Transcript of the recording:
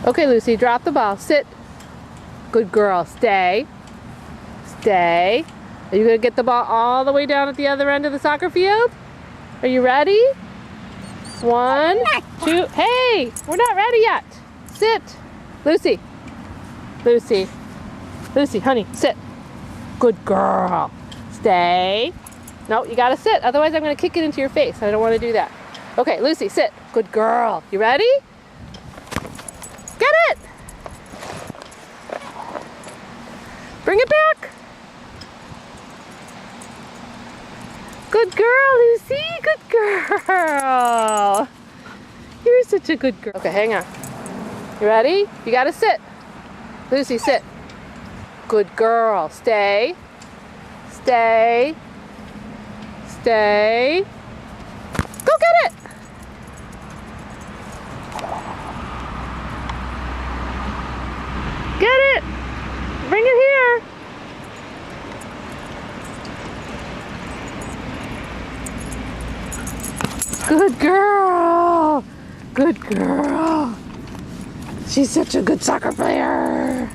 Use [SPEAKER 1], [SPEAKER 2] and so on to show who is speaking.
[SPEAKER 1] Okay, Lucy, drop the ball. Sit. Good girl. Stay. Stay. Are you going to get the ball all the way down at the other end of the soccer field? Are you ready? 1, 2. Hey, we're not ready yet. Sit. Lucy. Lucy. Lucy, honey, sit. Good girl. Stay. No, you got to sit. Otherwise, I'm going to kick it into your face. I don't want to do that. Okay, Lucy, sit. Good girl. You ready? Get it. Bring it back. Good girl, Lucy. Good girl. You're such a good girl. Okay, hang on. You ready? You got to sit. Lucy, sit. Good girl. Stay. Stay. Stay. Go get it. Get it. Bring it here. Good girl. Good girl. She's such a good soccer player.